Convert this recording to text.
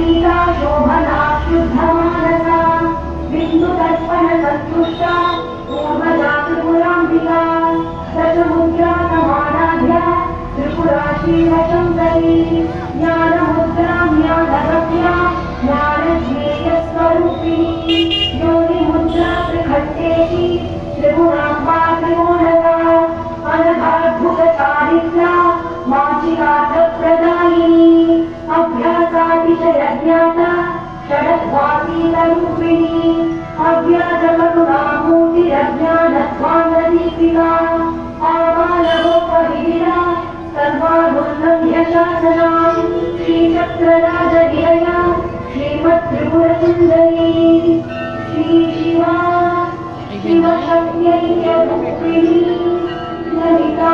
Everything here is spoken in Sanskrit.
सीता शोभना शुद्धमानसा बिन्दुदर्पण सन्तुष्टा पूर्वजा त्रिपुराम्बिका दशमुद्रा समाराध्या त्रिपुरा शिवशङ्करी ज्ञानमुद्रां ज्ञानगम्या ज्ञानज्ञेयस्वरूपिणी योनिमुद्रा त्रिखण्डेशी त्रिपुराम्बा त्रिगुणगा अनघाद्भुतचारित्रा वाचिकार्थप्रदायिनी अभ्यासातिशयज्ञाता षडध्वातीतरूपिणी अव्याजकरुणामूर्तिरज्ञानध्वानदीपिका आबालगोपविदिरा सर्वानुल्लङ्घ्य शासनां श्रीचक्रराजविहया श्रीमत्त्रिपुरसुन्दरी श्रीशिवा शिवशक्त्यैक्यरूपिणी ललिता